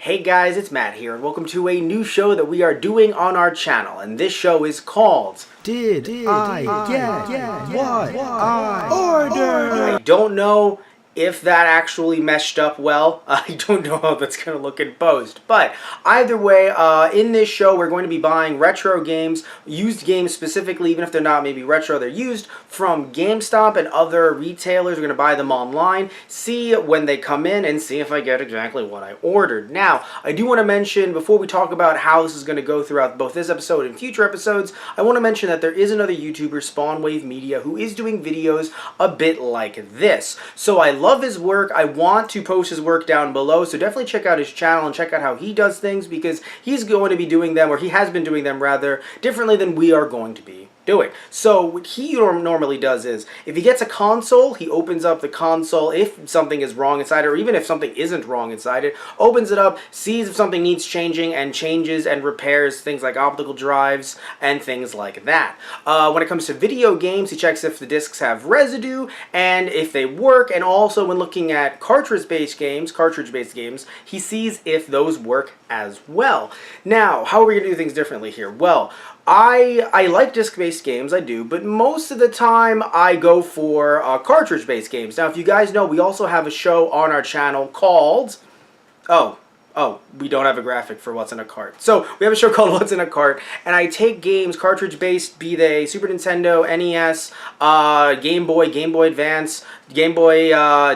Hey guys, it's Matt here, and welcome to a new show that we are doing on our channel, and this show is called Did I get what I ordered? I don't know if that actually meshed up well. I don't know how that's going to look in post. But either way, in this show, we're going to be buying retro games, used games specifically, even if they're not maybe retro, they're used, from GameStop and other retailers. We're going to buy them online, see when they come in, and see if I get exactly what I ordered. Now, I do want to mention, before we talk about how this is going to go throughout both this episode and future episodes, I want to mention that there is another YouTuber, Spawnwave Media, who is doing videos a bit like this. So I love his work. I want to post his work down below, so definitely check out his channel and check out how he does things, because he's going to be doing them, or he has been doing them rather, differently than we are going to be doing. So what he normally does is, if he gets a console, he opens up the console if something is wrong inside it, or even if something isn't wrong inside it, opens it up, sees if something needs changing, and changes and repairs things like optical drives and things like that. When it comes to video games, he checks if the discs have residue and if they work, and also when looking at cartridge-based games, he sees if those work as well. Now, how are we going to do things differently here? Well, I like disc-based games, I do, but most of the time I go for cartridge-based games. Now, if you guys know, we also have a show on our channel called... Oh, we don't have a graphic for What's in a Cart. So, we have a show called What's in a Cart, and I take games, cartridge-based, be they Super Nintendo, NES, Game Boy, Game Boy Advance, Game Boy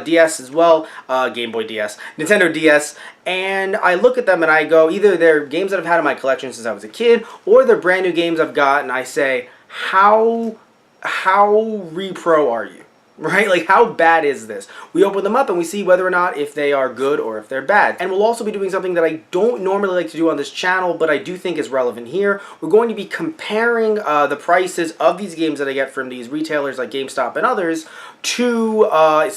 DS as well, Game Boy DS, Nintendo DS, and I look at them and I go, either they're games that I've had in my collection since I was a kid, or they're brand new games I've got, and I say, how repro are you? Right? Like, how bad is this? We open them up and we see whether or not if they are good or if they're bad. And we'll also be doing something that I don't normally like to do on this channel, but I do think is relevant here. We're going to be comparing the prices of these games that I get from these retailers like GameStop and others to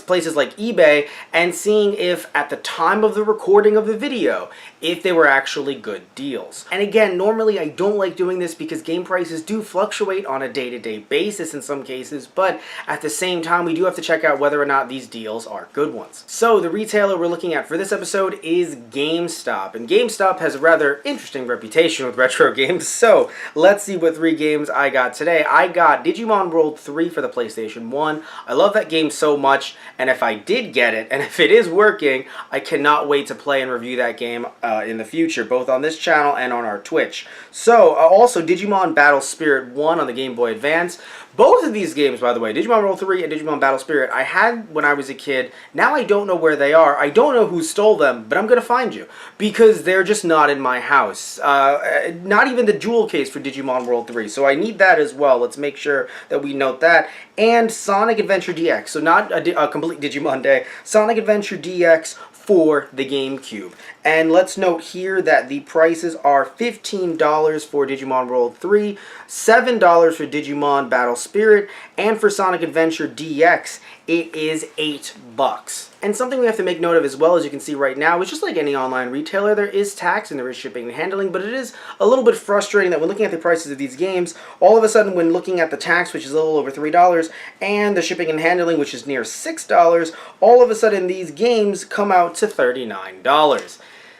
places like eBay, and seeing if at the time of the recording of the video, if they were actually good deals. And again, normally I don't like doing this because game prices do fluctuate on a day-to-day basis in some cases, but at the same time we do have to check out whether or not these deals are good ones. So the retailer we're looking at for this episode is GameStop, and GameStop has a rather interesting reputation with retro games, so let's see what 3 games I got today. I got Digimon World 3 for the PlayStation 1. I love that game so much, and if I did get it, and if it is working, I cannot wait to play and review that game in the future, both on this channel and on our Twitch. So, also Digimon Battle Spirit 1 on the Game Boy Advance. Both of these games, by the way, Digimon World 3 and Digimon Battle Spirit, I had when I was a kid. Now I don't know where they are. I don't know who stole them, but I'm going to find you, because they're just not in my house. Not even the jewel case for Digimon World 3, so I need that as well. Let's make sure that we note that. And Sonic Adventure DX, so not a complete Digimon day, Sonic Adventure DX for the GameCube. And let's note here that the prices are $15 for Digimon World 3, $7 for Digimon Battle Spirit, and for Sonic Adventure DX, it is $8. And something we have to make note of as well, as you can see right now, is just like any online retailer, there is tax and there is shipping and handling, but it is a little bit frustrating that when looking at the prices of these games, all of a sudden when looking at the tax, which is a little over $3, and the shipping and handling, which is near $6, all of a sudden these games come out to $39.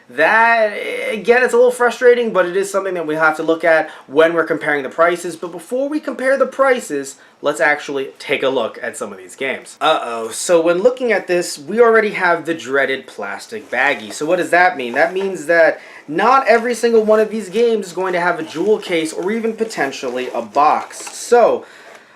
That, again, it's a little frustrating, but it is something that we have to look at when we're comparing the prices. But before we compare the prices, let's actually take a look at some of these games. So when looking at this, we already have the dreaded plastic baggie. So what does that mean? That means that not every single one of these games is going to have a jewel case or even potentially a box. So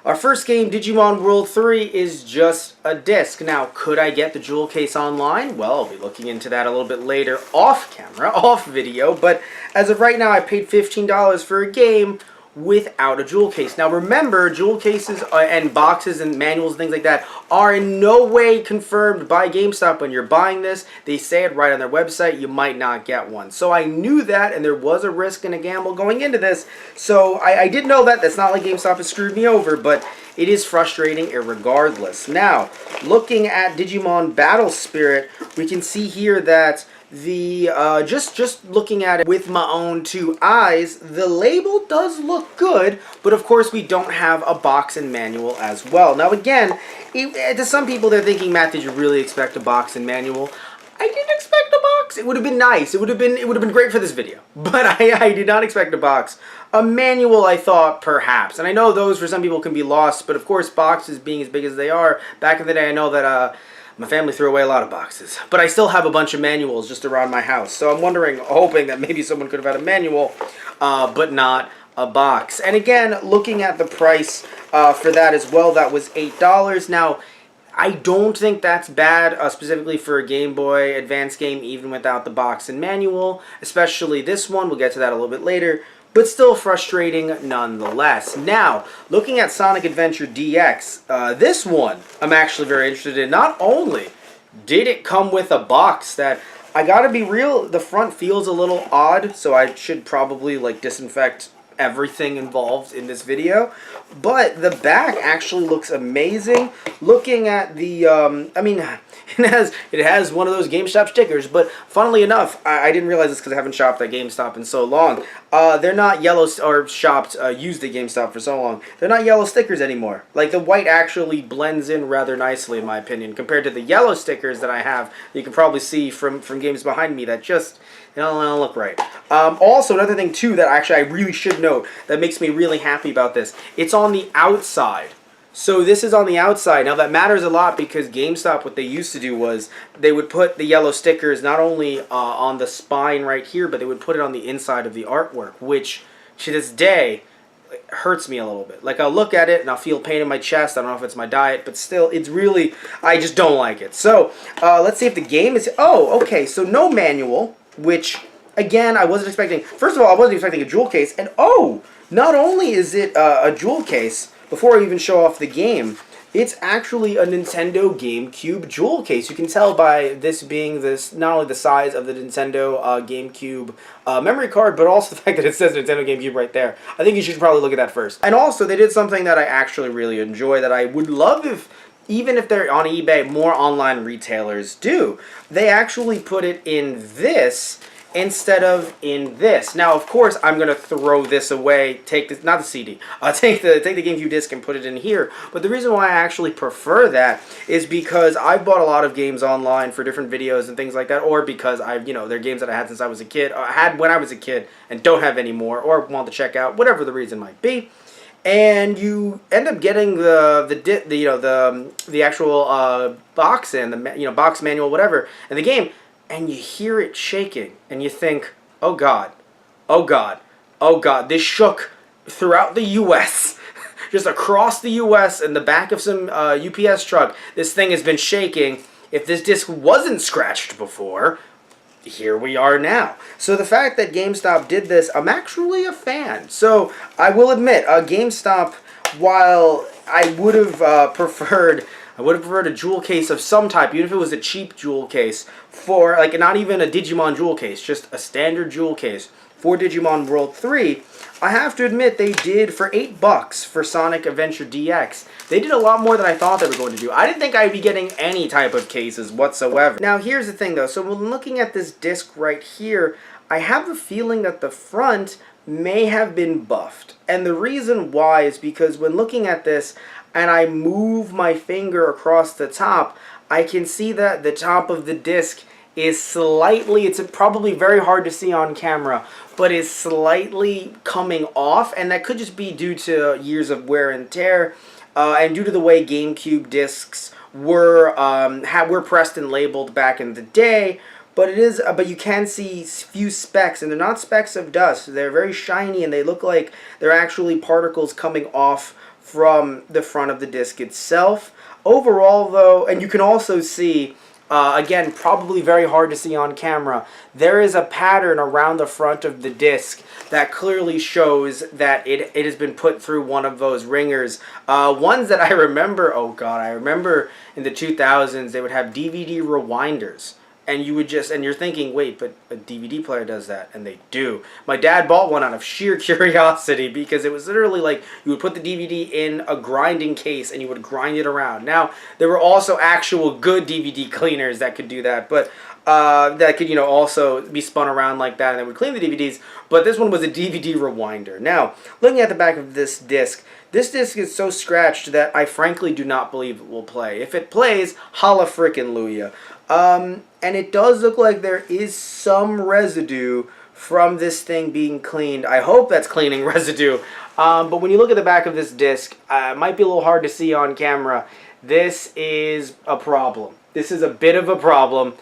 our first game, Digimon World 3, is just a disc. Now, could I get the jewel case online? Well, I'll be looking into that a little bit later, off camera, off video, but as of right now, I paid $15 for a game without a jewel case. Now remember, jewel cases and boxes and manuals and things like that are in no way confirmed by GameStop. When you're buying this, they say it right on their website, you might not get one. So I knew that, and there was a risk and a gamble going into this. So I did know that. That's not like GameStop has screwed me over, but it is frustrating irregardless. Now, looking at Digimon Battle Spirit, we can see here that the just looking at it with my own 2 eyes, the label does look good, but of course we don't have a box and manual as well. Now again, to some people they're thinking, Matt, did you really expect a box and manual? I didn't expect a box. It would have been nice. It would have been great for this video. But I did not expect a box. A manual, I thought, perhaps. And I know those for some people can be lost, but of course boxes being as big as they are, back in the day I know that my family threw away a lot of boxes. But I still have a bunch of manuals just around my house. So I'm wondering, hoping that maybe someone could have had a manual, but not a box. And again, looking at the price for that as well, that was $8. Now, I don't think that's bad, specifically for a Game Boy Advance game, even without the box and manual, especially this one. We'll get to that a little bit later, but still frustrating nonetheless. Now, looking at Sonic Adventure DX, this one I'm actually very interested in. Not only did it come with a box that, I gotta be real, the front feels a little odd, so I should probably like disinfect everything involved in this video, but the back actually looks amazing. Looking at the I mean, it has one of those GameStop stickers, but funnily enough, I didn't realize this because I haven't shopped at GameStop in so long. They're not yellow, or shopped used at GameStop for so long. They're not yellow stickers anymore. Like, the white actually blends in rather nicely, in my opinion, compared to the yellow stickers that I have. You can probably see from games behind me that just, they don't look right. Also, another thing too that actually I really should note that makes me really happy about this, it's on the outside. So this is on the outside. Now that matters a lot because GameStop, what they used to do was they would put the yellow stickers not only on the spine right here, but they would put it on the inside of the artwork, which to this day hurts me a little bit. Like, I'll look at it and I'll feel pain in my chest. I don't know if it's my diet, but still, it's really, I just don't like it. So let's see if the game is, oh, okay, so no manual, which again, I wasn't expecting. First of all, I wasn't expecting a jewel case, and oh, not only is it a jewel case, before I even show off the game, it's actually a Nintendo GameCube jewel case. You can tell by this being not only the size of the Nintendo GameCube memory card, but also the fact that it says Nintendo GameCube right there. I think you should probably look at that first. And also, they did something that I actually really enjoy, that I would love if, even if they're on eBay, more online retailers do. They actually put it in this instead of in this. Now, of course, I'm going to throw this away, take this, not the CD, take the GameCube disc and put it in here. But the reason why I actually prefer that is because I've bought a lot of games online for different videos and things like that, or because they're games that I had since I was a kid, had when I was a kid and don't have anymore, or want to check out, whatever the reason might be. And you end up getting the actual box and the box manual, whatever, and the game, and you hear it shaking, and you think, oh God, oh God, oh God. This shook throughout the U.S., just across the U.S. in the back of some UPS truck. This thing has been shaking. If this disc wasn't scratched before, here we are now. So the fact that GameStop did this, I'm actually a fan. So I will admit, GameStop, while I would have preferred a jewel case of some type, even if it was a cheap jewel case, for, like, not even a Digimon jewel case, just a standard jewel case for Digimon World 3, I have to admit they did, for $8 for Sonic Adventure DX, they did a lot more than I thought they were going to do. I didn't think I'd be getting any type of cases whatsoever. Now, here's the thing, though. So when looking at this disc right here, I have a feeling that the front may have been buffed. And the reason why is because when looking at this, and I move my finger across the top, I can see that the top of the disc is slightly, it's probably very hard to see on camera, but is slightly coming off, and that could just be due to years of wear and tear, and due to the way GameCube discs were pressed and labeled back in the day. But you can see few specks, and they're not specks of dust. They're very shiny, and they look like they're actually particles coming off from the front of the disc itself. Overall, though, and you can also see, again, probably very hard to see on camera, there is a pattern around the front of the disc that clearly shows that it has been put through one of those ringers. Ones that I remember, oh God, I remember in the 2000s, they would have DVD rewinders. And you're thinking, wait, but a DVD player does that, and they do. My dad bought one out of sheer curiosity because it was literally like you would put the DVD in a grinding case and you would grind it around. Now, there were also actual good DVD cleaners that could do that, but that could, also be spun around like that and they would clean the DVDs, but this one was a DVD rewinder. Now, looking at the back of this disc This disc is so scratched that I frankly do not believe it will play. If it plays, holla frickin' Luya. And it does look like there is some residue from this thing being cleaned. I hope that's cleaning residue. But when you look at the back of this disc, it might be a little hard to see on camera. This is a problem. This is a bit of a problem.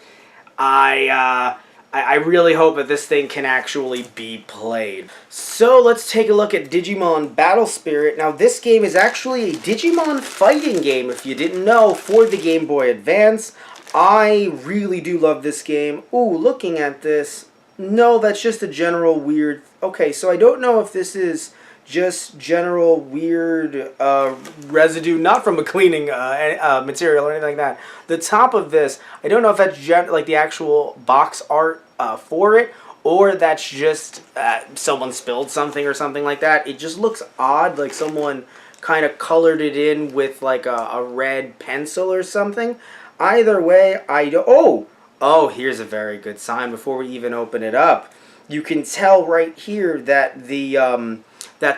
I really hope that this thing can actually be played. So let's take a look at Digimon Battle Spirit. Now this game is actually a Digimon fighting game, if you didn't know, for the Game Boy Advance. I really do love this game. Ooh, looking at this, no, that's just a general weird... Okay, so I don't know if this is just general weird residue, not from a cleaning material or anything like that. The top of this, I don't know if that's like the actual box art for it, or that's just someone spilled something or something like that. It just looks odd, like someone kind of colored it in with like a red pencil or something. Either way, oh, here's a very good sign before we even open it up. You can tell right here that the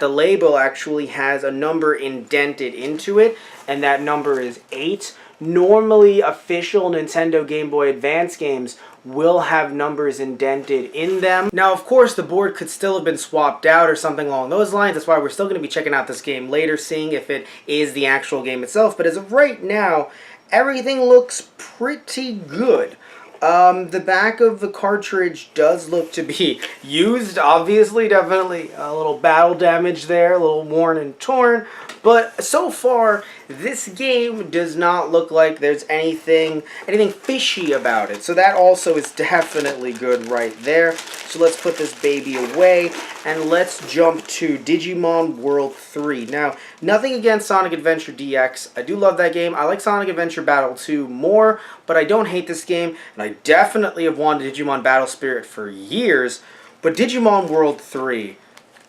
label actually has a number indented into it, and that number is 8. Normally, official Nintendo Game Boy Advance games will have numbers indented in them. Now, of course, the board could still have been swapped out or something along those lines. That's why we're still going to be checking out this game later, seeing if it is the actual game itself. But as of right now, everything looks pretty good. The back of the cartridge does look to be used, obviously, definitely a little battle damage there, a little worn and torn, but so far, this game does not look like there's anything fishy about it, so that also is definitely good right there. So let's put this baby away, and let's jump to Digimon World 3. Now, nothing against Sonic Adventure DX. I do love that game. I like Sonic Adventure Battle 2 more, but I don't hate this game, and I definitely have wanted Digimon Battle Spirit for years, but Digimon World 3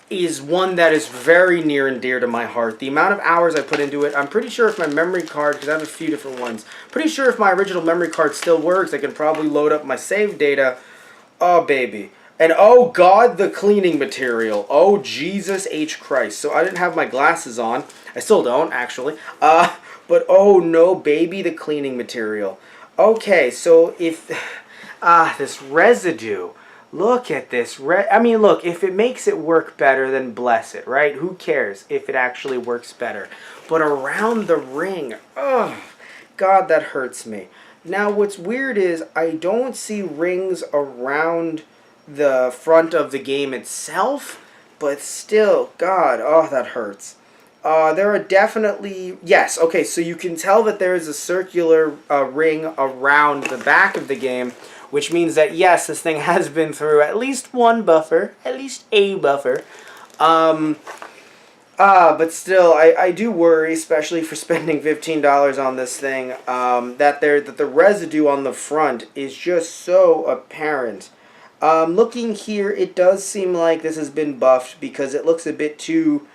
is one that is very near and dear to my heart. The amount of hours I put into it, I'm pretty sure if my memory card, because I have a few different ones, pretty sure if my original memory card still works, I can probably load up my save data. Oh, baby. And oh, God, the cleaning material. Oh, Jesus H. Christ. So I didn't have my glasses on. I still don't, actually. But oh, no, baby, the cleaning material. Okay, so if... this residue... Look at this. I mean, look, if it makes it work better, then bless it, right? Who cares if it actually works better? But around the ring, oh, God, that hurts me. Now, what's weird is I don't see rings around the front of the game itself, but still, God, oh, that hurts. There are definitely, yes, okay, so you can tell that there is a circular ring around the back of the game, which means that, yes, this thing has been through at least one buffer, at least a buffer. But still, I do worry, especially for spending $15 on this thing, that the residue on the front is just so apparent. Looking here, it does seem like this has been buffed because it looks a bit too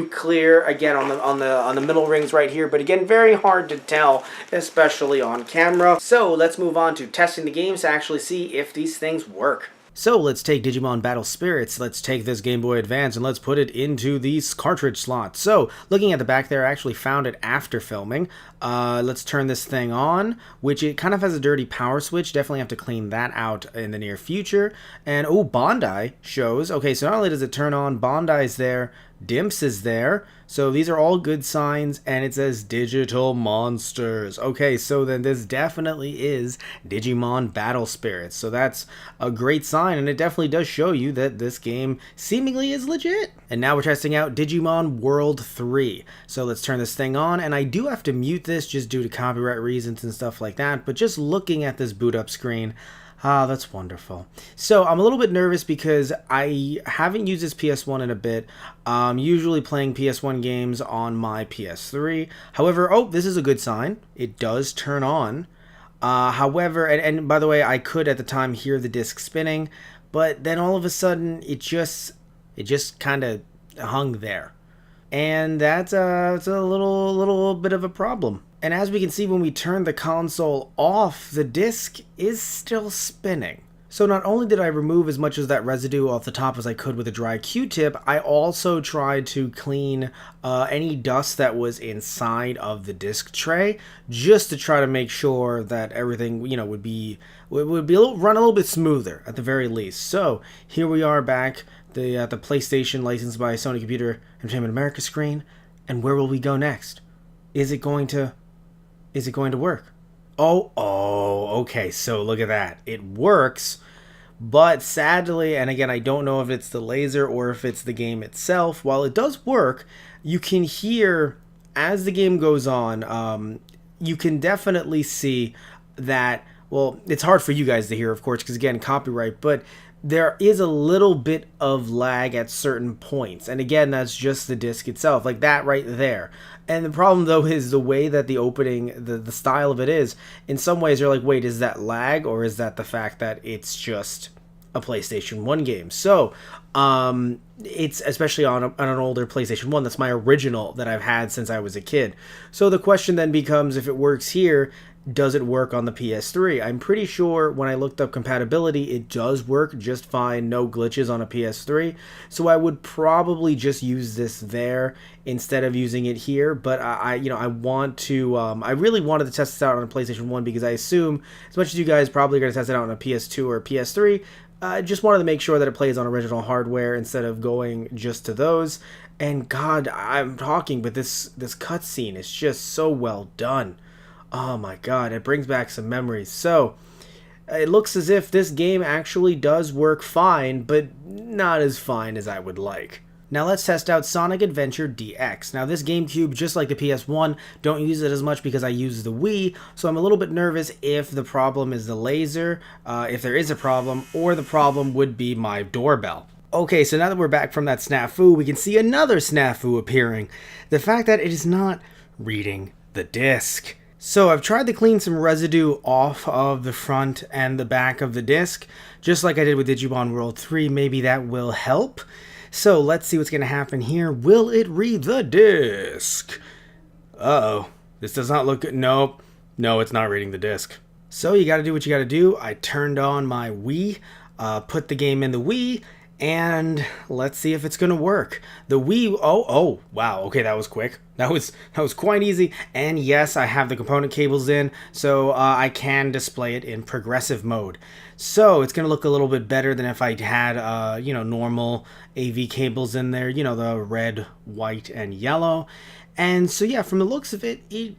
clear again on the middle rings right here, but again, very hard to tell, especially on camera. So let's move on to testing the games to actually see if these things work. So let's take Digimon Battle Spirits, let's take this Game Boy Advance, and let's put it into these cartridge slots. So, looking at the back there, I actually found it after filming. Let's turn this thing on, which it kind of has a dirty power switch. Definitely have to clean that out in the near future. And, oh, Bandai shows. Okay, so not only does it turn on, Bandai's there, Dimps is there, so these are all good signs, and it says Digital Monsters. Okay, so then this definitely is Digimon Battle Spirits, so that's a great sign, and it definitely does show you that this game seemingly is legit. And now we're testing out Digimon World 3. So let's turn this thing on, and I do have to mute this just due to copyright reasons and stuff like that, but just looking at this boot up screen, ah, that's wonderful. So I'm a little bit nervous because I haven't used this PS1 in a bit. I'm usually playing PS1 games on my PS3. However, oh, this is a good sign. It does turn on. However, and by the way, I could at the time hear the disc spinning, but then all of a sudden it just kind of hung there. And that's it's a little bit of a problem. And as we can see, when we turn the console off, the disc is still spinning. So not only did I remove as much of that residue off the top as I could with a dry Q-tip, I also tried to clean any dust that was inside of the disc tray, just to try to make sure that everything, would be run a little bit smoother at the very least. So here we are back, the PlayStation licensed by Sony Computer Entertainment America screen, and where will we go next? Is it going to work? Oh, okay, so look at that. It works, but sadly, and again, I don't know if it's the laser or if it's the game itself, while it does work, you can hear, as the game goes on, you can definitely see that, well, it's hard for you guys to hear, of course, because again, copyright, but there is a little bit of lag at certain points. And again, that's just the disc itself, like that right there. And the problem, though, is the way that the opening, the style of it is, in some ways you're like, wait, is that lag, or is that the fact that it's just a PlayStation 1 game? So, it's especially on an older PlayStation 1, that's my original that I've had since I was a kid. So the question then becomes, if it works here, does it work on the PS3? I'm pretty sure when I looked up compatibility, it does work just fine, no glitches on a PS3. So I would probably just use this there instead of using it here. But I want to, I really wanted to test this out on a PlayStation 1 because I assume, as much as you guys probably are going to test it out on a PS2 or a PS3, I just wanted to make sure that it plays on original hardware instead of going just to those. And God, I'm talking, but this cutscene is just so well done. Oh my God, it brings back some memories. So, it looks as if this game actually does work fine, but not as fine as I would like. Now let's test out Sonic Adventure DX. Now this GameCube, just like the PS1, don't use it as much because I use the Wii, so I'm a little bit nervous if the problem is the laser, if there is a problem, or the problem would be my doorbell. Okay, so now that we're back from that snafu, we can see another snafu appearing. The fact that it is not reading the disc. So I've tried to clean some residue off of the front and the back of the disc, just like I did with Digimon World 3. Maybe that will help. So let's see what's going to happen here. Will it read the disc? Uh-oh. This does not look good. Nope. No, it's not reading the disc. So you got to do what you got to do. I turned on my Wii, put the game in the Wii, and let's see if it's gonna work. The Wii, oh, wow, okay, that was quick. That was quite easy. And yes, I have the component cables in, so I can display it in progressive mode. So it's gonna look a little bit better than if I had, normal AV cables in there. The red, white, and yellow. And so yeah, from the looks of it, it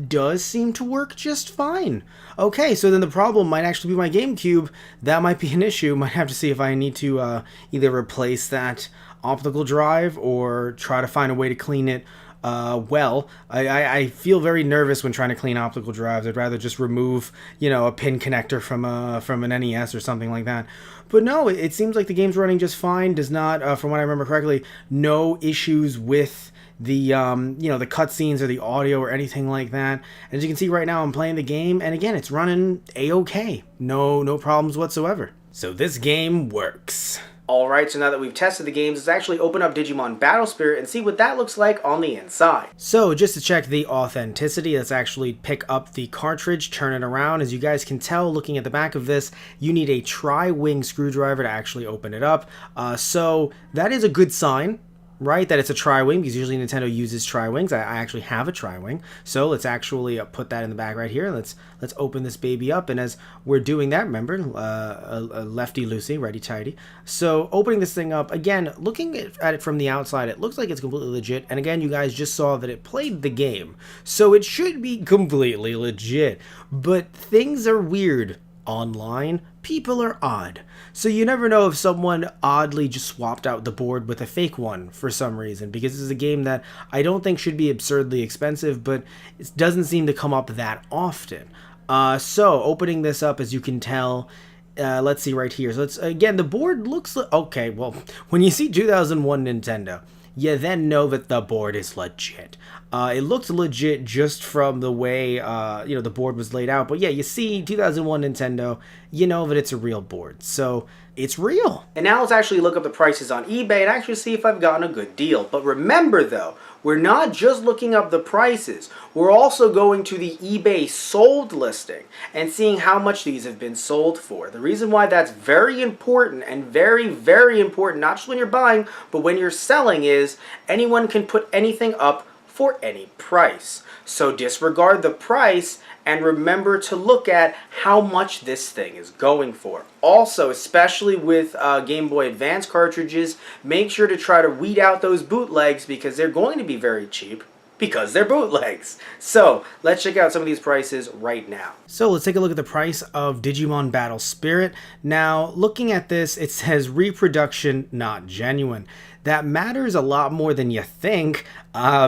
does seem to work just fine. Okay, so then the problem might actually be my GameCube. That might be an issue. Might have to see if I need to either replace that optical drive or try to find a way to clean it well. I feel very nervous when trying to clean optical drives. I'd rather just remove, a pin connector from an NES or something like that. But no, it seems like the game's running just fine. Does not, from what I remember correctly, no issues with the the cutscenes or the audio or anything like that. And as you can see right now, I'm playing the game, and again, it's running a-okay. No problems whatsoever. So this game works. Alright, so now that we've tested the games, let's actually open up Digimon Battle Spirit and see what that looks like on the inside. So just to check the authenticity, let's actually pick up the cartridge, turn it around. As you guys can tell, looking at the back of this, you need a tri-wing screwdriver to actually open it up. So that is a good sign, right, that it's a tri-wing, because usually Nintendo uses tri-wings. I actually have a tri-wing, so let's actually put that in the back right here. Let's open this baby up, and as we're doing that, remember, lefty loosey, righty tighty. So opening this thing up, again, looking at it from the outside, it looks like it's completely legit, and again, you guys just saw that it played the game, so it should be completely legit, but things are weird. Online, people are odd. So you never know if someone oddly just swapped out the board with a fake one for some reason, because this is a game that I don't think should be absurdly expensive, but it doesn't seem to come up that often. So opening this up, as you can tell, let's see right here. So it's, again, the board looks okay. Well, when you see 2001 Nintendo, you then know that the board is legit. It looked legit just from the way, the board was laid out. But yeah, you see 2001 Nintendo, you know that it's a real board. So it's real. And now let's actually look up the prices on eBay and actually see if I've gotten a good deal. But remember though, we're not just looking up the prices. We're also going to the eBay sold listing and seeing how much these have been sold for. The reason why that's very important and very, very important, not just when you're buying, but when you're selling, is anyone can put anything up for any price. So disregard the price and remember to look at how much this thing is going for. Also, especially with Game Boy Advance cartridges, make sure to try to weed out those bootlegs because they're going to be very cheap because they're bootlegs. So let's check out some of these prices right now. So let's take a look at the price of Digimon Battle Spirit. Now, looking at this, it says reproduction, not genuine. That matters a lot more than you think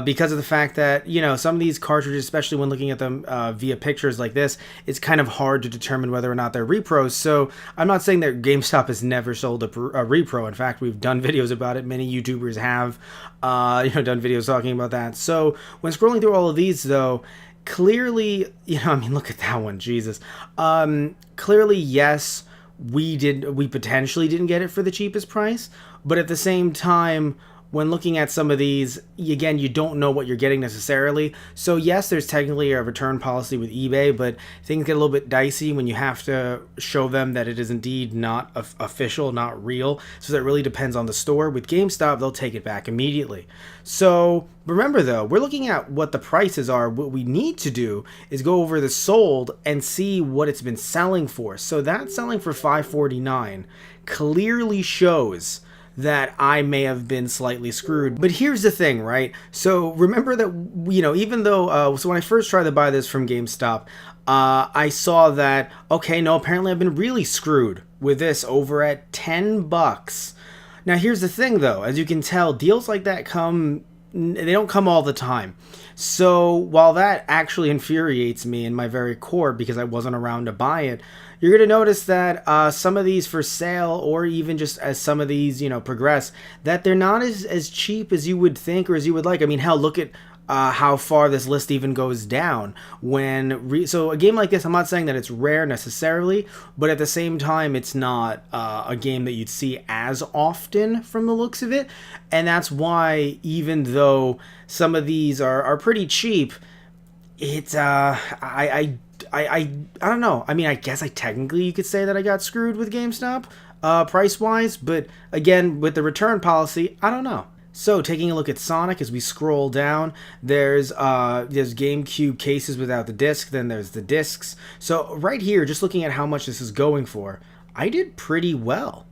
because of the fact that, you know, some of these cartridges, especially when looking at them via pictures like this, it's kind of hard to determine whether or not they're repros. So I'm not saying that GameStop has never sold a repro. In fact, we've done videos about it. Many YouTubers have, done videos talking about that. So when scrolling through all of these, though, clearly, look at that one, Jesus. Clearly, yes, we potentially didn't get it for the cheapest price, but at the same time, when looking at some of these, again, you don't know what you're getting necessarily. So yes, there's technically a return policy with eBay, but things get a little bit dicey when you have to show them that it is indeed not official, not real. So that really depends on the store. With GameStop, they'll take it back immediately. So remember though, we're looking at what the prices are. What we need to do is go over the sold and see what it's been selling for. So that's selling for $5.49 clearly shows that I may have been slightly screwed. But here's the thing, right? So remember that, even though, so when I first tried to buy this from GameStop, I saw that, okay, no, apparently I've been really screwed with this over at $10. Now here's the thing though, as you can tell, deals like that they don't come all the time. So while that actually infuriates me in my very core because I wasn't around to buy it, you're going to notice that some of these for sale, or even just as some of these, progress, that they're not as cheap as you would think or as you would like. I mean, hell, look at how far this list even goes down. So a game like this, I'm not saying that it's rare necessarily, but at the same time, it's not a game that you'd see as often from the looks of it. And that's why, even though some of these are pretty cheap, it's I don't know. I mean, I guess technically you could say that I got screwed with GameStop price-wise, but again, with the return policy, I don't know. So taking a look at Sonic, as we scroll down, there's GameCube cases without the disc, then there's the discs. So right here, just looking at how much this is going for, I did pretty well.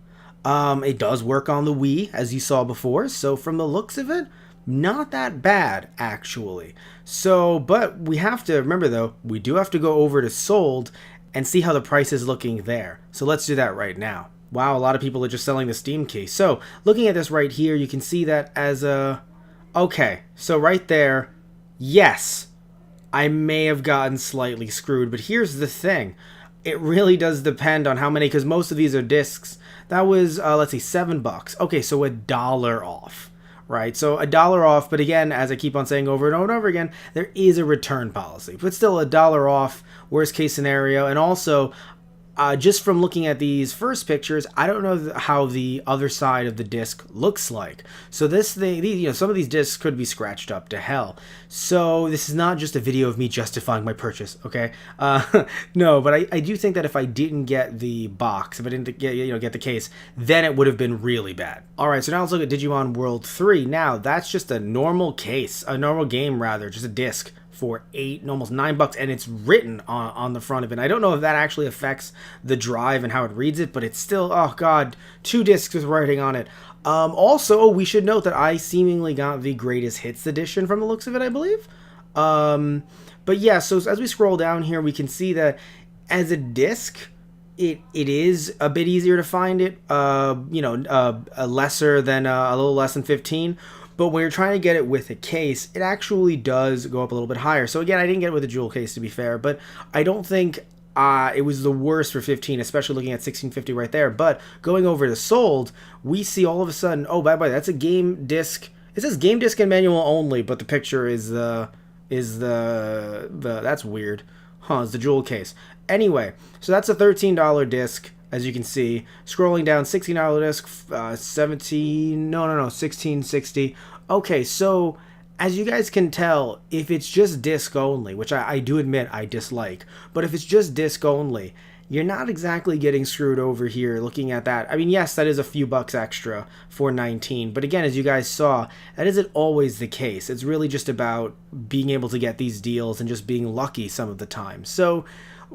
It does work on the Wii, as you saw before, so from the looks of it, not that bad, actually. So, but we have to remember, though, we do have to go over to sold and see how the price is looking there. So let's do that right now. Wow, a lot of people are just selling the Steam case. So, looking at this right here, you can see that as a... Okay, so right there, yes, I may have gotten slightly screwed, but here's the thing. It really does depend on how many, because most of these are discs. That was, let's see, $7. Okay, so $1 off. Right, so $1 off, but again, as I keep on saying over and over and over again, there is a return policy, but still $1 off, worst case scenario. And also, just from looking at these first pictures, I don't know how the other side of the disc looks like. So this thing, some of these discs could be scratched up to hell. So this is not just a video of me justifying my purchase, okay? No, but I do think that if I didn't get the box, if I didn't get the case, then it would have been really bad. All right, so now let's look at Digimon World 3. Now that's just a normal case, a normal game rather, just a disc for almost $9, and it's written on the front of it. I don't know if that actually affects the drive and how it reads it, but it's still, oh god, 2 discs with writing on it. Also, we should note that I seemingly got the Greatest Hits edition from the looks of it, I believe. But yeah, so as we scroll down here, we can see that as a disc, it is a bit easier to find it, a little less than 15. But when you're trying to get it with a case, it actually does go up a little bit higher. So again, I didn't get it with a jewel case, to be fair, but I don't think it was the worst for 15, especially looking at 1650 right there. But going over to sold, we see all of a sudden, oh, by the way, that's a game disc. It says game disc and manual only, but the picture is that's weird. It's the jewel case. Anyway, so that's a $13 disc. as you can see. Scrolling down, $16 disc, 1660. Okay, so as you guys can tell, if it's just disc only, which I do admit I dislike, but if it's just disc only, you're not exactly getting screwed over here looking at that. I mean, yes, that is a few bucks extra for 19, but again, as you guys saw, that isn't always the case. It's really just about being able to get these deals and just being lucky some of the time. So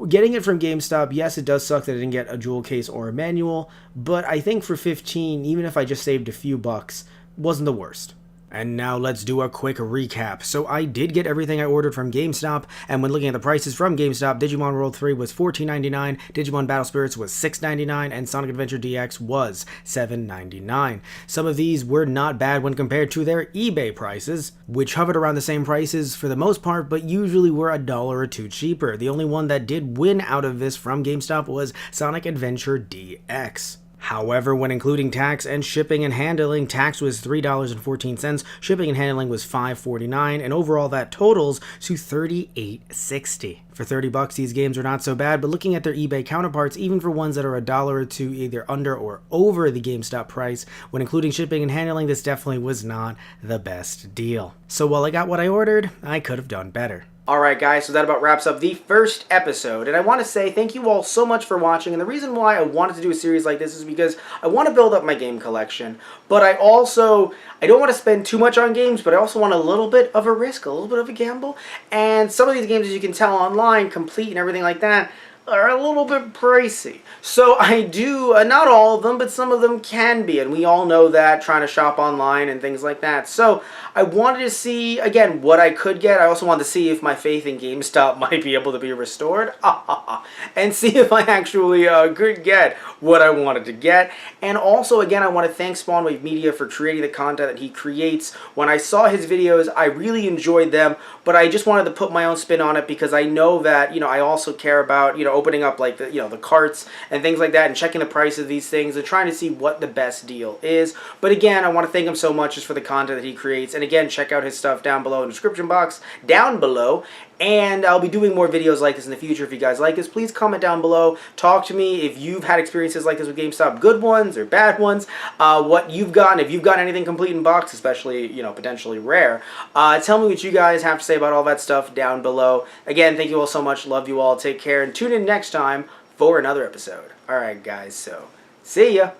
getting it from GameStop, yes, it does suck that I didn't get a jewel case or a manual, but I think for 15, even if I just saved a few bucks, wasn't the worst. And now let's do a quick recap. So I did get everything I ordered from GameStop, and when looking at the prices from GameStop, Digimon World 3 was $14.99, Digimon Battle Spirits was $6.99, and Sonic Adventure DX was $7.99. Some of these were not bad when compared to their eBay prices, which hovered around the same prices for the most part, but usually were $1 or $2 cheaper. The only one that did win out of this from GameStop was Sonic Adventure DX. However, when including tax and shipping and handling, tax was $3.14, shipping and handling was $5.49, and overall that totals to $38.60. For 30 bucks, these games are not so bad, but looking at their eBay counterparts, even for ones that are $1 or $2 either under or over the GameStop price, when including shipping and handling, this definitely was not the best deal. So while I got what I ordered, I could have done better. Alright guys, so that about wraps up the first episode, and I want to say thank you all so much for watching, and the reason why I wanted to do a series like this is because I want to build up my game collection, but I don't want to spend too much on games, but I also want a little bit of a risk, a little bit of a gamble, and some of these games, as you can tell online, complete and everything like that, are a little bit pricey. So I do, not all of them, but some of them can be, and we all know that, trying to shop online and things like that. So I wanted to see, again, what I could get. I also wanted to see if my faith in GameStop might be able to be restored, and see if I actually could get what I wanted to get. And also, again, I want to thank Spawnwave Media for creating the content that he creates. When I saw his videos, I really enjoyed them, but I just wanted to put my own spin on it because I know that, I also care about, opening up like the carts and things like that and checking the price of these things and trying to see what the best deal is. But again, I want to thank him so much just for the content that he creates. And again, check out his stuff down below in the description box down below. And I'll be doing more videos like this in the future. If you guys like this, please comment down below. Talk to me if you've had experiences like this with GameStop, good ones or bad ones, what you've gotten, if you've gotten anything complete in box, especially, potentially rare. Tell me what you guys have to say about all that stuff down below. Again, thank you all so much. Love you all. Take care. And tune in next time for another episode. Alright, guys. So, see ya.